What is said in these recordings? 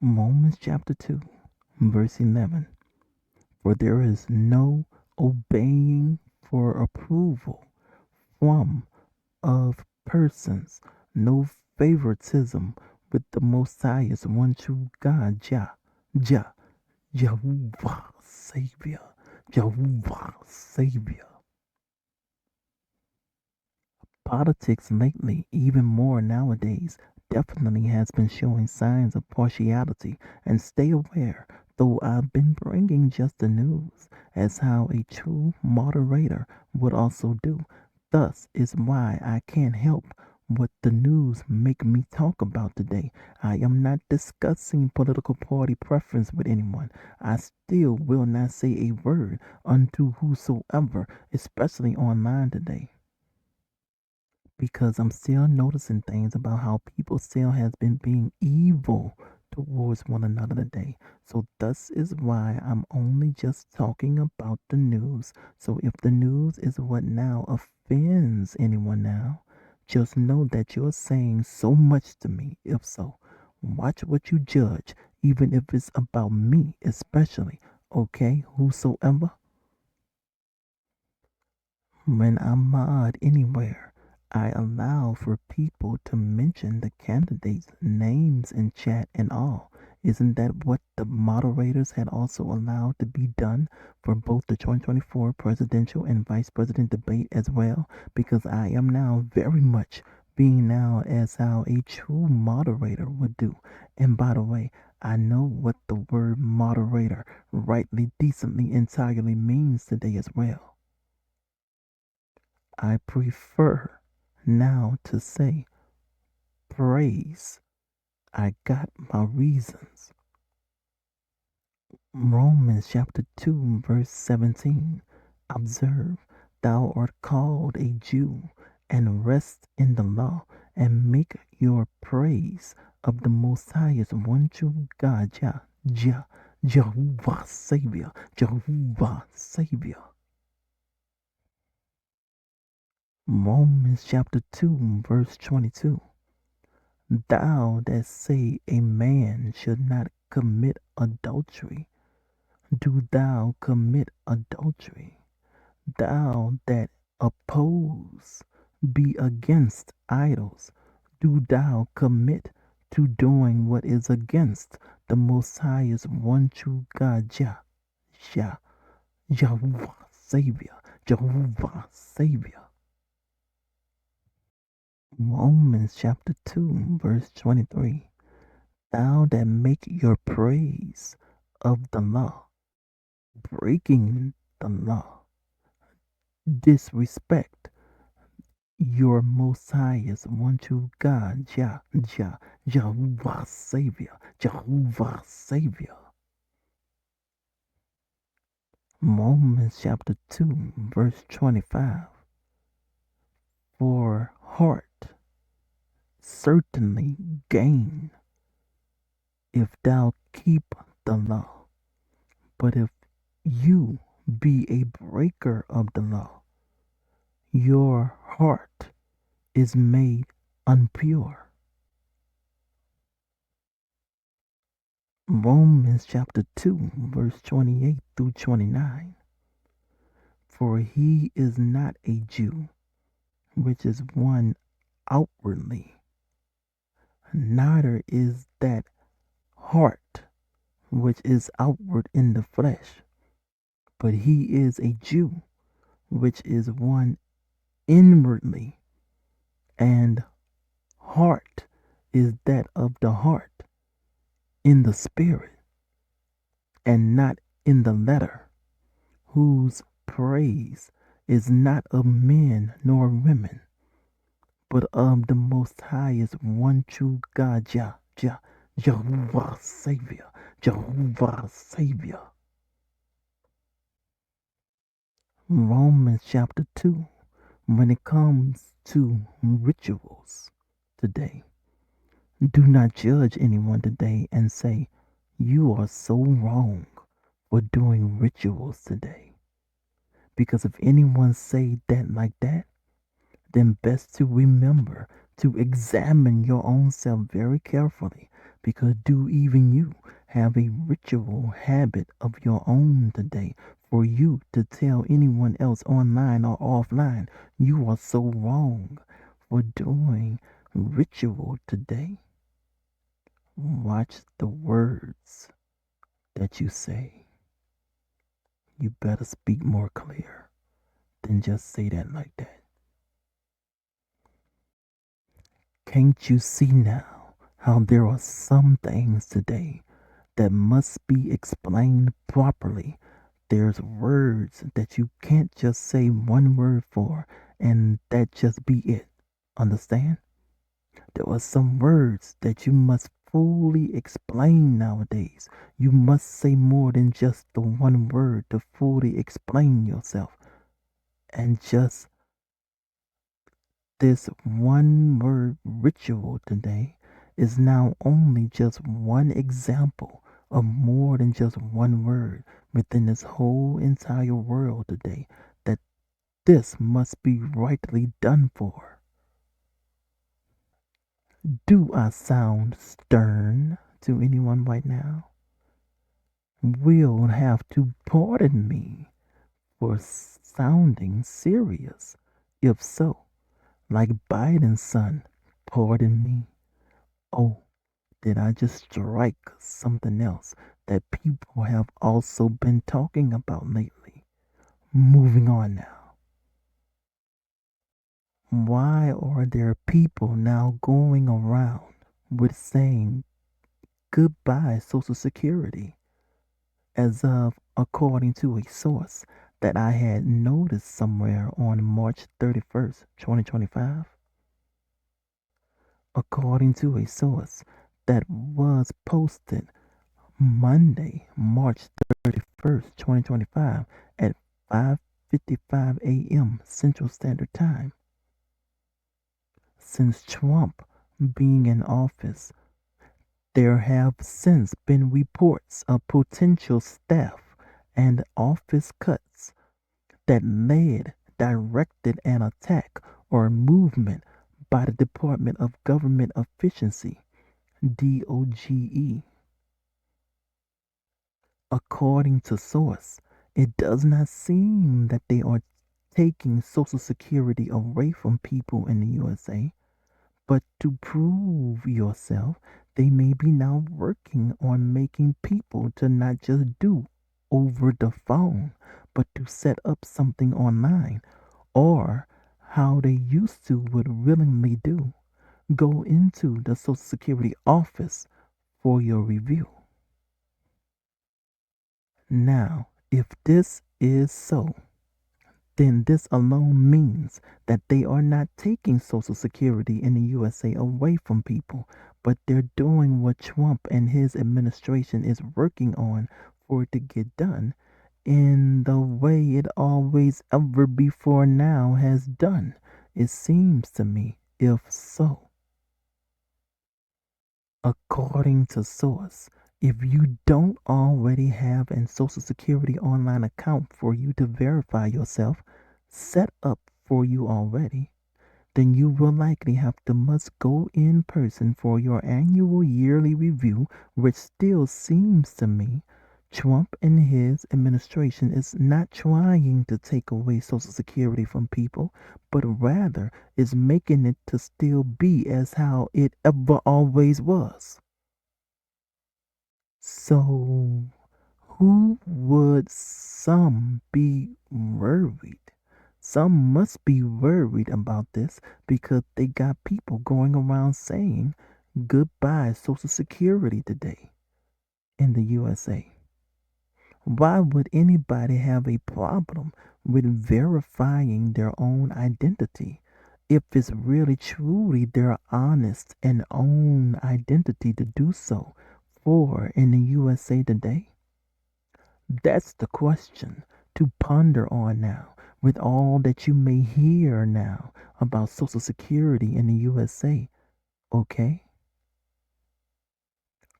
Romans chapter 2, verse 11. For there is no obeying for approval from of persons, no favoritism with the Most Highest one true God, Jehovah Savior, Jehovah Savior. Politics lately, even more nowadays, definitely has been showing signs of partiality, and stay aware, though I've been bringing just the news, as how a true moderator would also do. Thus is why I can't help what the news make me talk about today. I am not discussing political party preference with anyone. I still will not say a word unto whosoever, especially online today, because I'm still noticing things about how people still has been being evil towards one another today. So thus is why I'm only just talking about the news. So if the news is what now offends anyone now, just know that you're saying so much to me. If so, watch what you judge, even if it's about me especially. Okay, whosoever. When I mod anywhere, I allow for people to mention the candidates' names in chat and all. Isn't that what the moderators had also allowed to be done for both the 2024 presidential and vice president debate as well? Because I am now very much being now as how a true moderator would do. And by the way, I know what the word moderator rightly, decently, entirely means today as well. I prefer now to say praise. I got my reasons. Romans chapter 2, verse 17. Observe, thou art called a Jew, and rest in the law, and make your praise of the Most Highest one true God, Jehovah Savior, Jehovah Savior. Romans chapter 2, verse 22. Thou that say a man should not commit adultery, do thou commit adultery? Thou that oppose be against idols, do thou commit to doing what is against the Most Highest one true God, Jehovah Savior, Jehovah Savior. Romans chapter 2, verse 23. Thou that make your praise of the law, breaking the law, disrespect your most highest one true God, Jehovah Savior, Jehovah Savior. Romans chapter 2, verse 25. For heart certainly gain if thou keep the law. But if you be a breaker of the law, your heart is made impure. Romans chapter 2, verse 28 through 29. For he is not a Jew, which is one outwardly, neither is that heart, which is outward in the flesh, but he is a Jew, which is one inwardly, and heart is that of the heart in the spirit, and not in the letter, whose praise is not of men nor women, but of the most highest one true God, Jehovah Savior, Jehovah Savior. Romans chapter 2, when it comes to rituals today, do not judge anyone today and say, you are so wrong for doing rituals today. Because if anyone say that like that, then best to remember to examine your own self very carefully, Because do even you have a ritual habit of your own today for you to tell anyone else online or offline you are so wrong for doing ritual today? Watch the words that you say. You better speak more clear than just say that like that. Can't you see now how there are some things today that must be explained properly? There's words that you can't just say one word for and that just be it. Understand? There are some words that you must fully explain nowadays. You must say more than just the one word to fully explain yourself. And just this one word ritual today is now only just one example of more than just one word within this whole entire world today that this must be rightly done for. Do I sound stern to anyone right now? Will have to pardon me for sounding serious. If so, like Biden's son, pardon me. Oh, did I just strike something else that people have also been talking about lately? Moving on now. Why are there people now going around with saying goodbye Social Security as of according to a source that I had noticed somewhere on March 31st, 2025? According to a source that was posted Monday, March 31st, 2025 at 5:55 a.m. Central Standard Time. Since Trump being in office, there have since been reports of potential staff and office cuts that directed an attack or movement by the Department of Government Efficiency, DOGE. According to source, it does not seem that they are taking Social Security away from people in the USA, but to prove yourself, they may be now working on making people to not just do over the phone, but to set up something online, or how they used to would willingly do, go into the Social Security office for your review. Now, if this is so, then this alone means that they are not taking Social Security in the USA away from people, but they're doing what Trump and his administration is working on for it to get done in the way it always ever before now has done. It seems to me, if so. According to source, if you don't already have a Social Security online account for you to verify yourself set up for you already, then you will likely have to must go in person for your annual yearly review, which still seems to me Trump and his administration is not trying to take away Social Security from people, but rather is making it to still be as how it ever always was. So, who would some be worried? Some must be worried about this because they got people going around saying goodbye Social Security today in the USA. Why would anybody have a problem with verifying their own identity if it's really truly their honest and own identity to do so for in the USA today? That's the question to ponder on now with all that you may hear now about Social Security in the USA. Okay?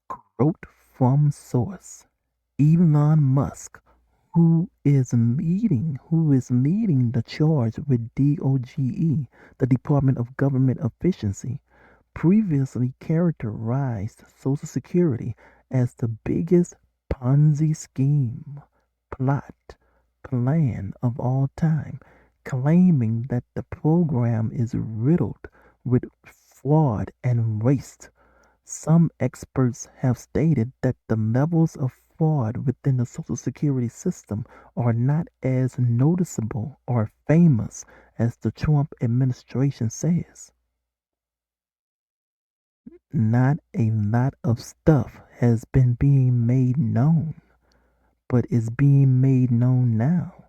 Quote from source. Elon Musk, who is leading the charge with DOGE, the Department of Government Efficiency, previously characterized Social Security as the biggest Ponzi scheme, plot, plan of all time, claiming that the program is riddled with fraud and waste. Some experts have stated that the levels of fraud within the Social Security system are not as noticeable or famous as the Trump administration says. Not a lot of stuff has been being made known, but is being made known now.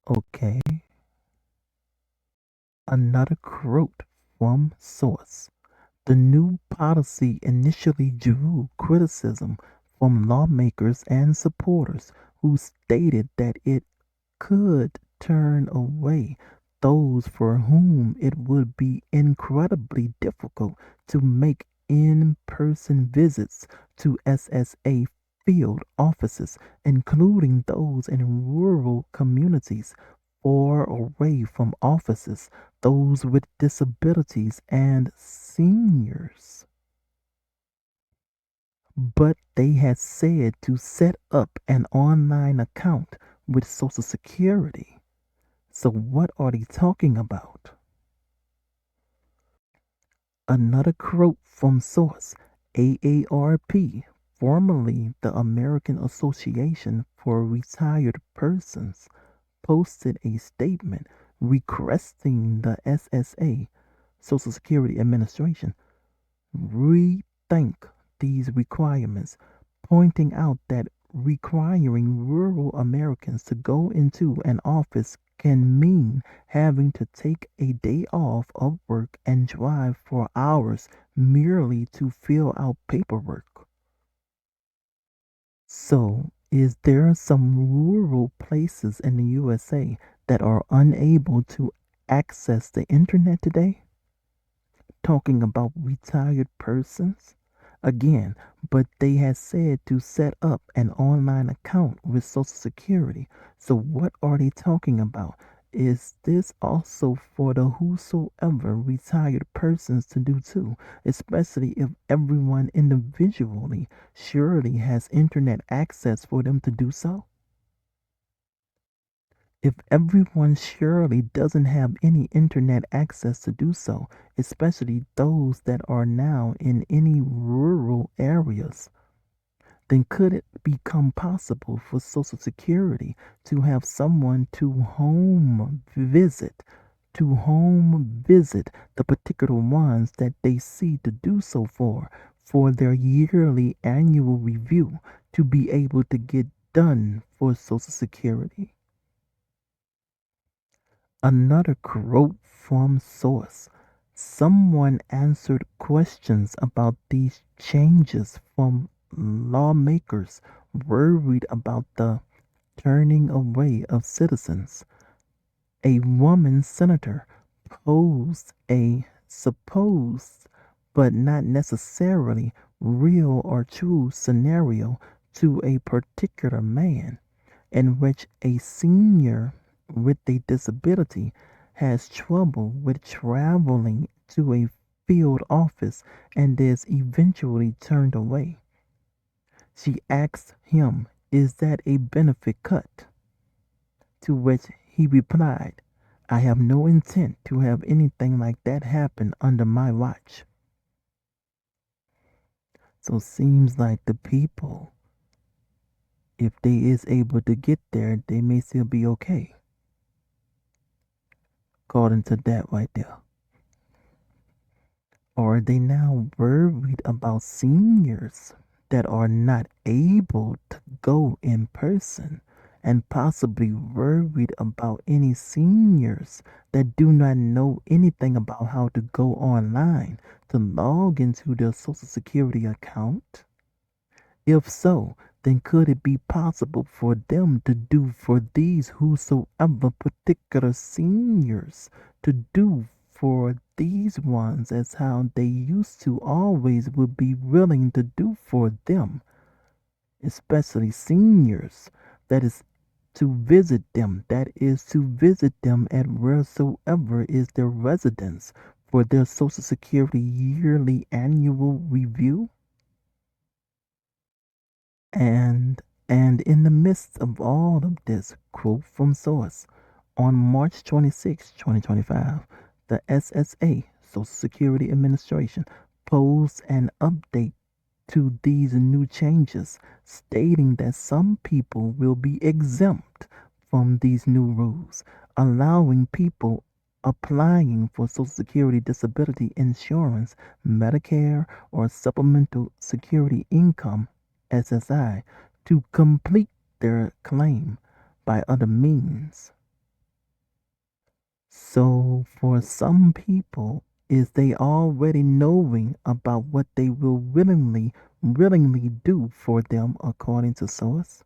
Okay, another quote from source. The new policy initially drew criticism from lawmakers and supporters who stated that it could turn away those for whom it would be incredibly difficult to make in person visits to SSA field offices, including those in rural communities far away from offices, those with disabilities, and seniors. But they had said to set up an online account with Social Security. So, what are they talking about? Another quote from source. AARP, formerly the American Association for Retired Persons, posted a statement requesting the SSA, Social Security Administration, rethink these requirements, pointing out that requiring rural Americans to go into an office can mean having to take a day off of work and drive for hours merely to fill out paperwork. So, is there some rural places in the USA that are unable to access the internet today? Talking about retired persons? Again, but they had said to set up an online account with Social Security. So what are they talking about? Is this also for the whosoever retired persons to do too? Especially if everyone individually surely has internet access for them to do so? If everyone surely doesn't have any internet access to do so, especially those that are now in any rural areas, then could it become possible for Social Security to have someone to home visit the particular ones that they see to do so for their yearly annual review to be able to get done for Social Security? Another quote from source. Someone answered questions about these changes from lawmakers worried about the turning away of citizens. A woman senator posed a supposed but not necessarily real or true scenario to a particular man in which a senior with a disability has trouble with traveling to a field office and is eventually turned away. She asks him, "Is that a benefit cut?" To which he replied, "I have no intent to have anything like that happen under my watch." So seems like the people, if they is able to get there, they may still be okay. According to that right there. Or are they now worried about seniors that are not able to go in person and possibly worried about any seniors that do not know anything about how to go online to log into their Social Security account? If so, then could it be possible for them to do for these whosoever particular seniors to do for these ones as how they used to always would be willing to do for them, especially seniors, that is that is to visit them at wheresoever is their residence for their Social Security yearly annual review. And and in the midst of all of this, quote from source, on March 26, 2025, the SSA, Social Security Administration, posed an update to these new changes, stating that some people will be exempt from these new rules, allowing people applying for Social Security disability insurance, Medicare, or Supplemental Security Income SSI to complete their claim by other means. So for some people, is they already knowing about what they will willingly do for them according to source?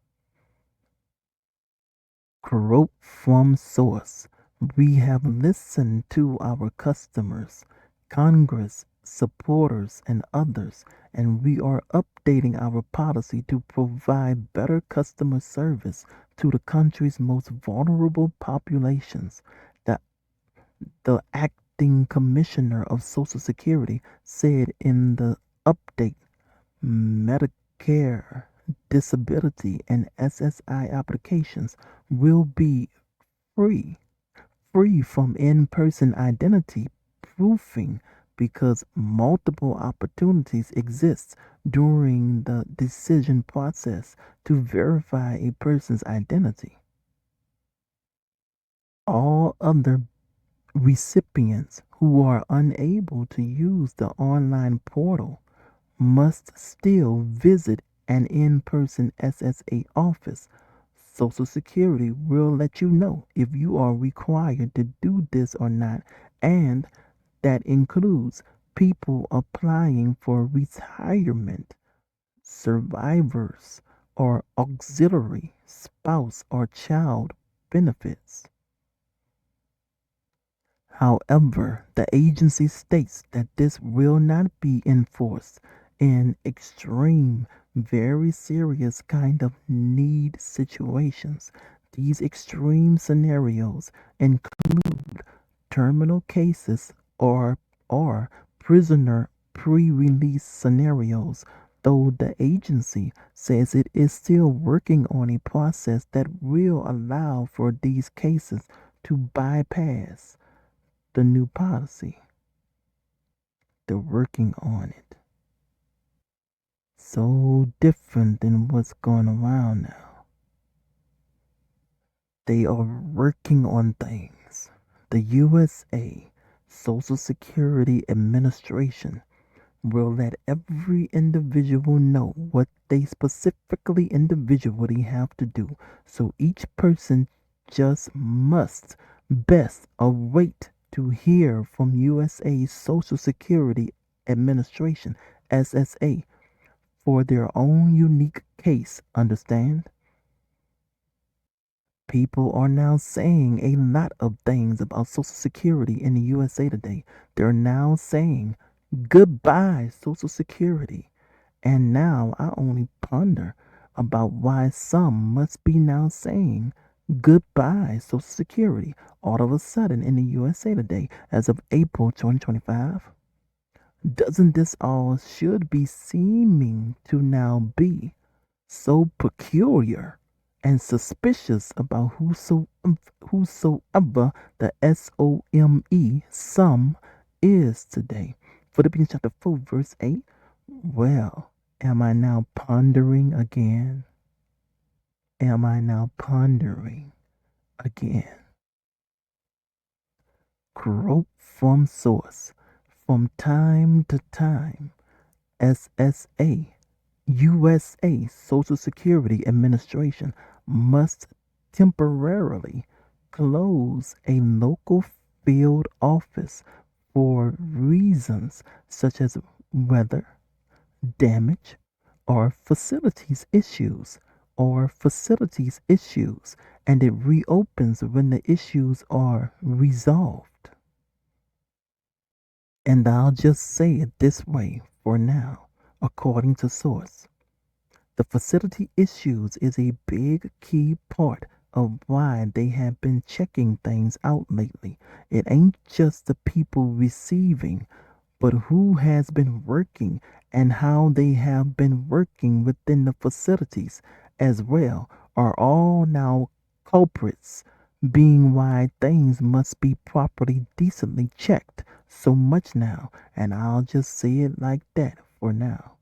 Quote from source. We have listened to our customers, Congress, supporters, and others, and we are updating our policy to provide better customer service to the country's most vulnerable populations. The The acting commissioner of Social Security said in the update, Medicare, disability, and SSI applications will be free, free from in-person identity proofing because multiple opportunities exist during the decision process to verify a person's identity. All other recipients who are unable to use the online portal must still visit an in person SSA office. Social Security will let you know if you are required to do this or not, and that includes people applying for retirement, survivors, or auxiliary, spouse, or child benefits. However, the agency states that this will not be enforced in extreme, very serious kind of need situations. These extreme scenarios include terminal cases or prisoner pre-release scenarios, though the agency says it is still working on a process that will allow for these cases to bypass the new policy. They're working on it. So different than what's going around now. They are working on things. The USA Social Security Administration will let every individual know what they specifically individually have to do. So each person just must best await to hear from USA Social Security Administration SSA for their own unique case, understand? People are now saying a lot of things about Social Security in the USA today. They're now saying goodbye, Social Security. And now I only ponder about why some must be now saying goodbye, Social Security, all of a sudden in the USA today as of April 2025. Doesn't this all should be seeming to now be so peculiar and suspicious about whosoever the some is today? Philippians chapter 4, verse 8. Well, am I now pondering again? Am I now pondering again? Quote from source. From time to time, SSA, USA Social Security Administration must temporarily close a local field office for reasons such as weather, damage, or facilities issues, and it reopens when the issues are resolved. And I'll just say it this way for now, according to source. The facility issues is a big key part of why they have been checking things out lately. It ain't just the people receiving, but who has been working and how they have been working within the facilities as well are all now culprits, being why things must be properly, decently checked so much now, and I'll just say it like that for now.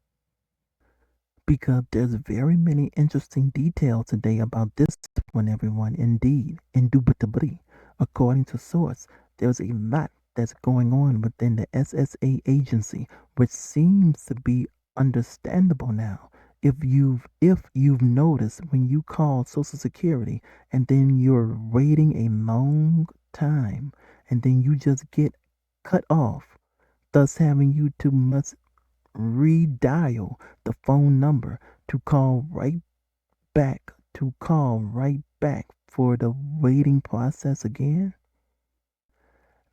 Because there's very many interesting details today about this one, everyone. Indeed, indubitably, according to source, there's a lot that's going on within the SSA agency, which seems to be understandable now. If you've noticed when you call Social Security and then you're waiting a long time and then you just get cut off, thus having you to must redial the phone number to call right back for the waiting process again.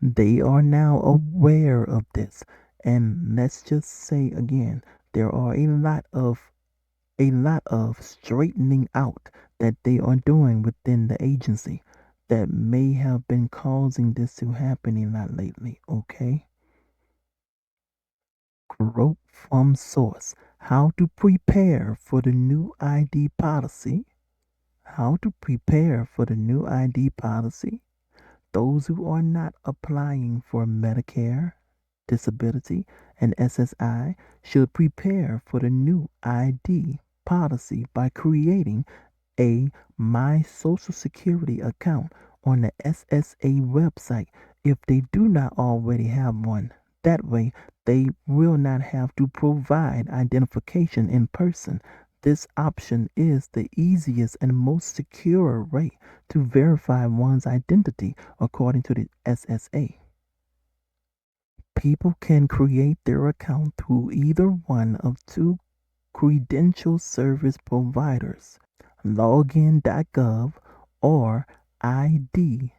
They are now aware of this. And let's just say again, there are a lot of straightening out that they are doing within the agency that may have been causing this to happen a lot lately, okay? Quote from source: How to prepare for the new ID policy. How to prepare for the new ID policy. Those who are not applying for Medicare, disability, and SSI should prepare for the new ID policy by creating a My Social Security account on the SSA website if they do not already have one. That way, they will not have to provide identification in person. This option is the easiest and most secure way to verify one's identity according to the SSA. People can create their account through either one of two credential service providers, login.gov or id.me,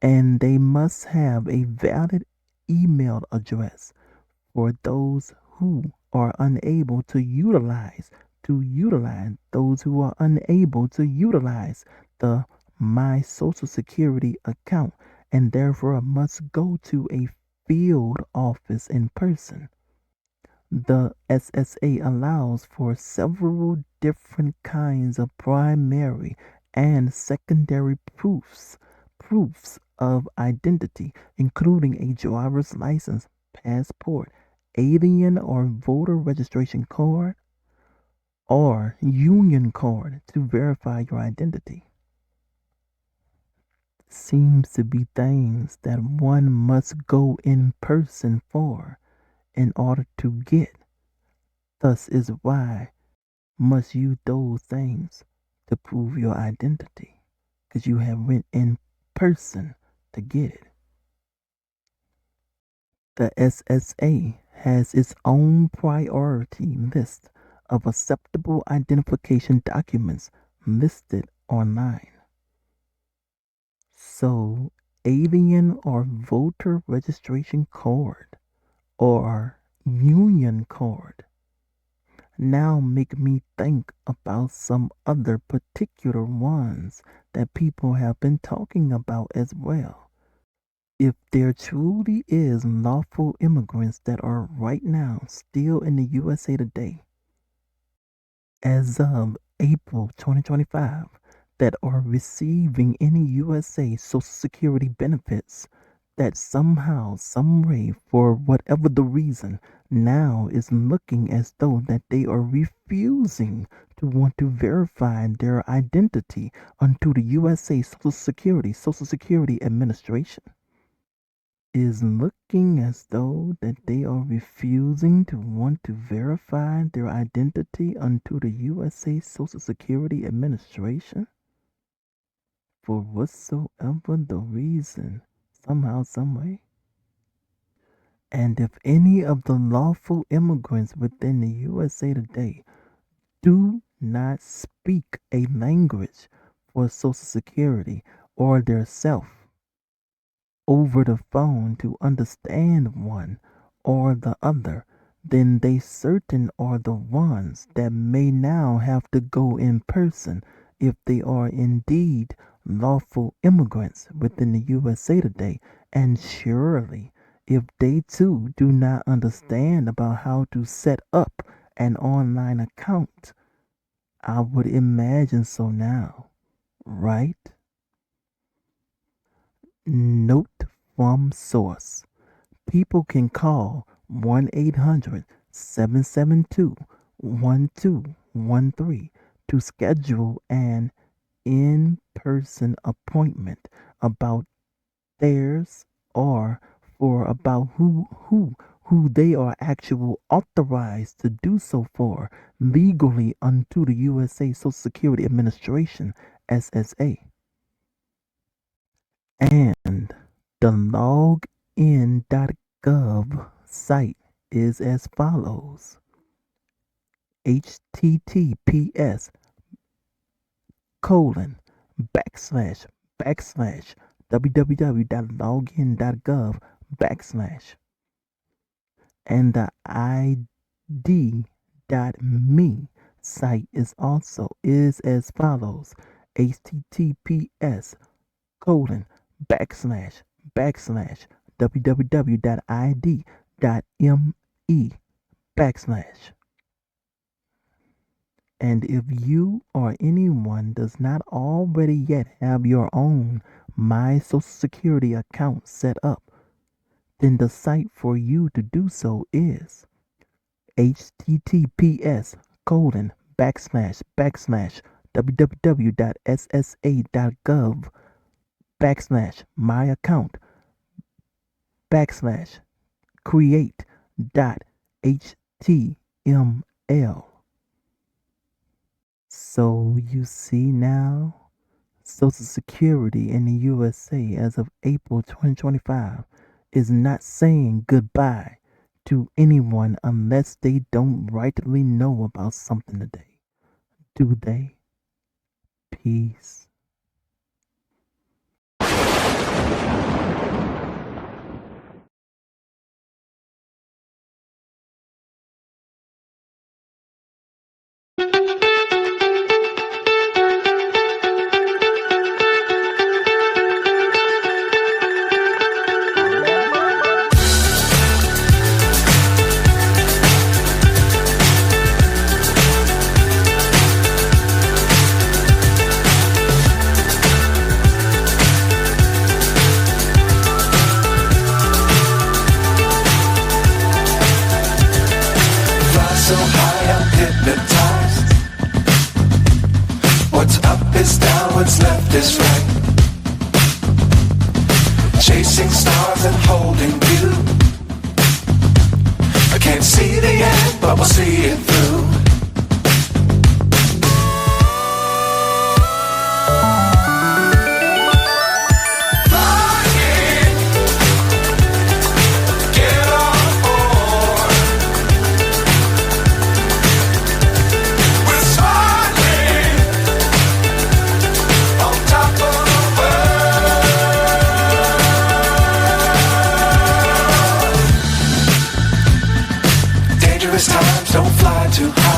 and they must have a valid email address. For those who are unable to utilize the My Social Security account and therefore must go to a field office in person. The SSA allows for several different kinds of primary and secondary proofs of identity, including a driver's license, passport, alien or voter registration card, or union card to verify your identity. Seems to be things that one must go in person for in order to get. Thus is why must use those things to prove your identity, because you have went in person to get it. The SSA has its own priority list of acceptable identification documents listed online. So, alien or voter registration card or union card now make me think about some other particular ones that people have been talking about as well. If there truly is lawful immigrants that are right now still in the USA today, as of April 2025, that are receiving any USA Social Security benefits, that somehow, some way, for whatever the reason, now is looking as though that they are refusing to want to verify their identity unto the USA Social Security Administration, is looking as though that they are refusing to want to verify their identity unto the USA Social Security Administration for whatsoever the reason, somehow, some way. And if any of the lawful immigrants within the USA today do not speak a language for Social Security or their self over the phone to understand one or the other, then they certain are the ones that may now have to go in person if they are indeed lawful immigrants within the USA today. And surely, if they too do not understand about how to set up an online account, I would imagine so now, right? Note from source. People can call 1-800-772-1213 to schedule an in-person appointment about theirs or for about who they are actually authorized to do so for legally unto the USA Social Security Administration SSA. And the login.gov site is as follows: https colon backslash backslash www.login.gov backslash, and the id.me site is as follows: https colon backslash backslash www.id.me backslash. And if you or anyone does not already yet have your own My Social Security account set up, then the site for you to do so is https colon backslash backslash www.ssa.gov backslash my account backslash create dot html. So you see now, Social Security in the USA as of April 2025 is not saying goodbye to anyone unless they don't rightly know about something today. Do they? Peace. So high I'm hypnotized. What's up is down, what's left is right. Chasing stars and holding you. I can't see the end, but we'll see it through. Times don't fly too high.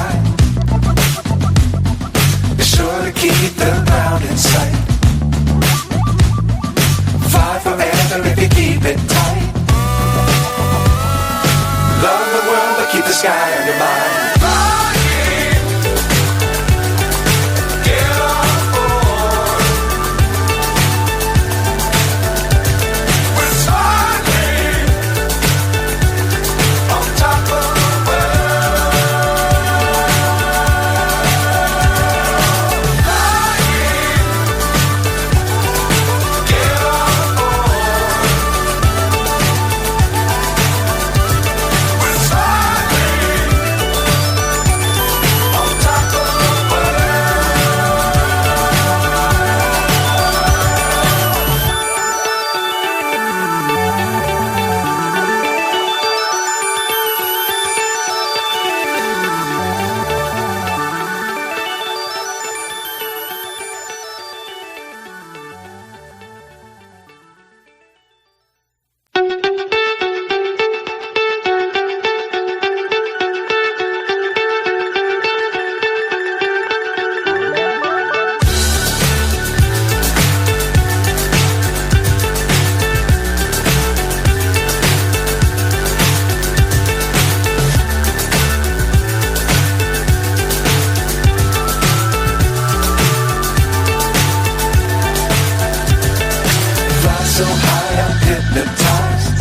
hypnotized.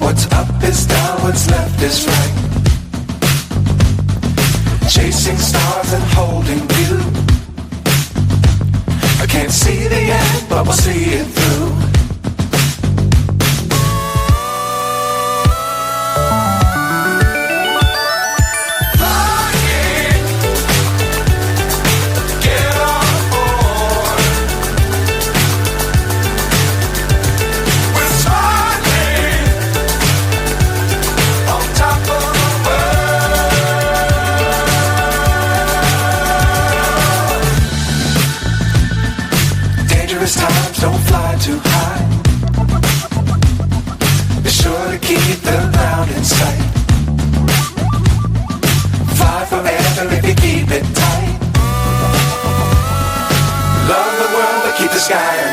What's up is down, what's left is right. Chasing stars and holding you. I can't see the end, but we'll see it through. Times don't fly too high. Be sure to keep the ground in sight. Fly forever if you keep it tight. Love the world but keep the sky